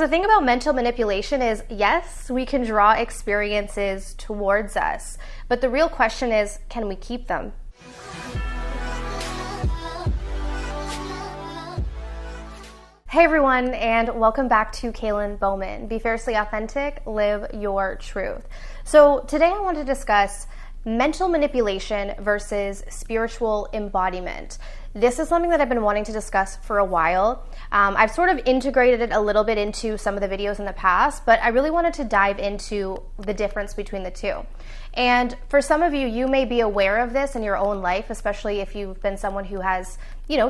The thing about mental manipulation is, yes, we can draw experiences towards us, but the real question is, can we keep them? Hey everyone, and welcome back to Kaylin Bowman. Be fiercely authentic, live your truth. So today I want to discuss mental manipulation versus spiritual embodiment. This is something that I've been wanting to discuss for a while. I've sort of integrated it a little bit into some of the videos in the past, but I really wanted to dive into the difference between the two. And for some of you, you may be aware of this in your own life, especially if you've been someone who has,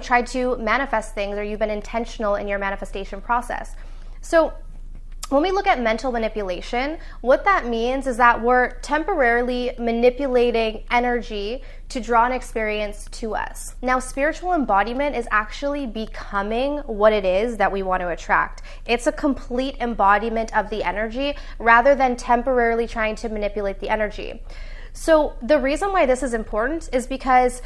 tried to manifest things, or you've been intentional in your manifestation process. So when we look at mental manipulation, what that means is that we're temporarily manipulating energy to draw an experience to us. Now, spiritual embodiment is actually becoming what it is that we want to attract. It's a complete embodiment of the energy rather than temporarily trying to manipulate the energy. So the reason why this is important is because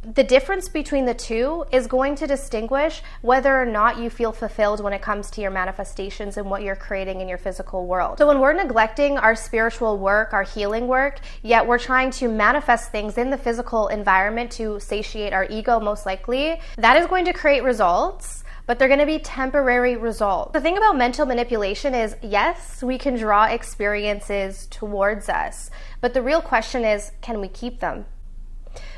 the difference between the two is going to distinguish whether or not you feel fulfilled when it comes to your manifestations and what you're creating in your physical world. So when we're neglecting our spiritual work, our healing work, yet we're trying to manifest things in the physical environment to satiate our ego, most likely, that is going to create results, but they're going to be temporary results. The thing about mental manipulation is, yes, we can draw experiences towards us, but the real question is, can we keep them?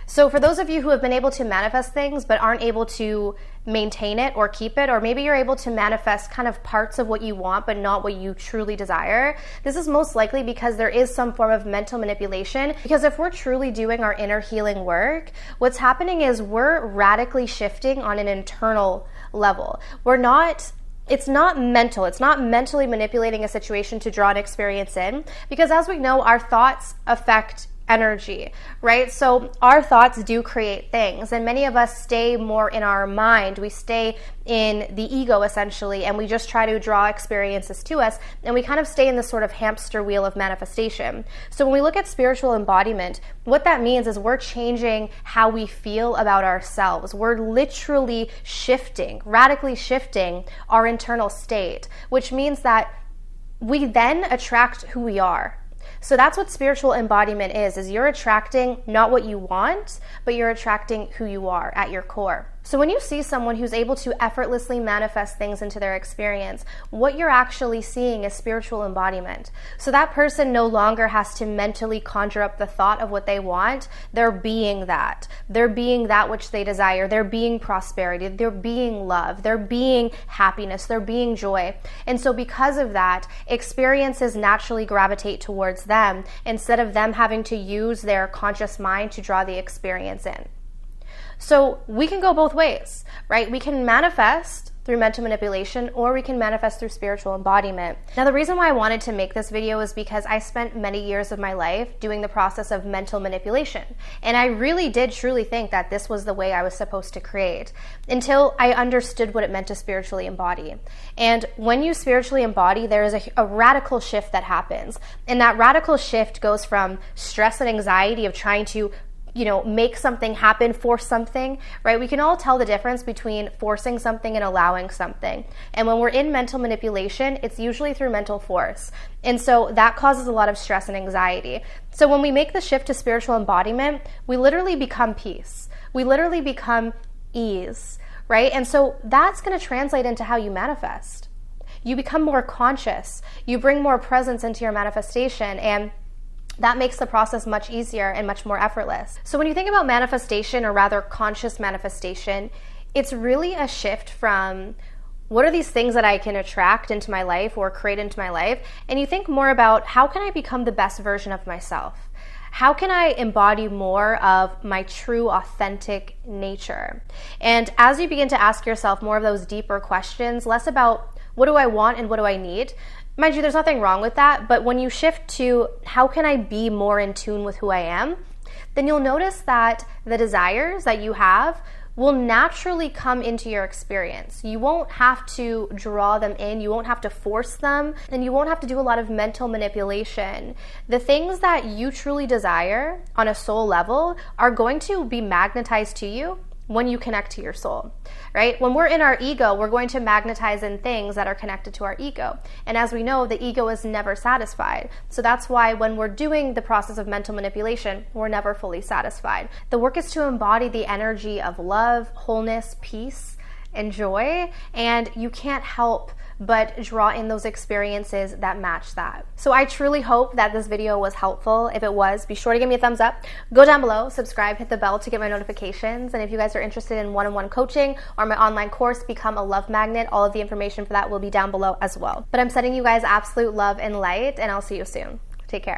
So for those of you who have been able to manifest things but aren't able to maintain it or keep it, or maybe you're able to manifest kind of parts of what you want but not what you truly desire, this is most likely because there is some form of mental manipulation. Because if we're truly doing our inner healing work, what's happening is we're radically shifting on an internal level. It's not mental. It's not mentally manipulating a situation to draw an experience in, because as we know, our thoughts affect energy, right? So our thoughts do create things, and many of us stay more in our mind. We stay in the ego, essentially, and we just try to draw experiences to us, and we kind of stay in this sort of hamster wheel of manifestation. So when we look at spiritual embodiment, what that means is we're changing how we feel about ourselves. We're literally shifting, radically shifting our internal state, which means that we then attract who we are. So that's what spiritual embodiment is you're attracting not what you want, but you're attracting who you are at your core. So when you see someone who's able to effortlessly manifest things into their experience, what you're actually seeing is spiritual embodiment. So that person no longer has to mentally conjure up the thought of what they want. They're being that. They're being that which they desire. They're being prosperity. They're being love. They're being happiness. They're being joy. And so because of that, experiences naturally gravitate towards them instead of them having to use their conscious mind to draw the experience in. So we can go both ways, right? We can manifest through mental manipulation, or we can manifest through spiritual embodiment. Now, the reason why I wanted to make this video is because I spent many years of my life doing the process of mental manipulation. And I really did truly think that this was the way I was supposed to create, until I understood what it meant to spiritually embody. And when you spiritually embody, there is a radical shift that happens. And that radical shift goes from stress and anxiety of trying to make something happen, force something, right? We can all tell the difference between forcing something and allowing something. And when we're in mental manipulation, it's usually through mental force. And so that causes a lot of stress and anxiety. So when we make the shift to spiritual embodiment, we literally become peace. We literally become ease, right? And so that's going to translate into how you manifest. You become more conscious. You bring more presence into your manifestation, and that makes the process much easier and much more effortless. So when you think about manifestation, or rather conscious manifestation, it's really a shift from what are these things that I can attract into my life or create into my life, and you think more about how can I become the best version of myself? How can I embody more of my true, authentic nature? And as you begin to ask yourself more of those deeper questions, less about what do I want and what do I need? Mind you, there's nothing wrong with that, but when you shift to how can I be more in tune with who I am, then you'll notice that the desires that you have will naturally come into your experience. You won't have to draw them in, you won't have to force them, and you won't have to do a lot of mental manipulation. The things that you truly desire on a soul level are going to be magnetized to you when you connect to your soul, right? When we're in our ego, we're going to magnetize in things that are connected to our ego. And as we know, the ego is never satisfied. So that's why when we're doing the process of mental manipulation, we're never fully satisfied. The work is to embody the energy of love, wholeness, peace, and joy, and you can't help but draw in those experiences that match that. So I truly hope that this video was helpful. If it was, be sure to give me a thumbs up. Go down below, subscribe, hit the bell to get my notifications. And if you guys are interested in one-on-one coaching or my online course, Become a Love Magnet, all of the information for that will be down below as well. But I'm sending you guys absolute love and light, and I'll see you soon. Take care.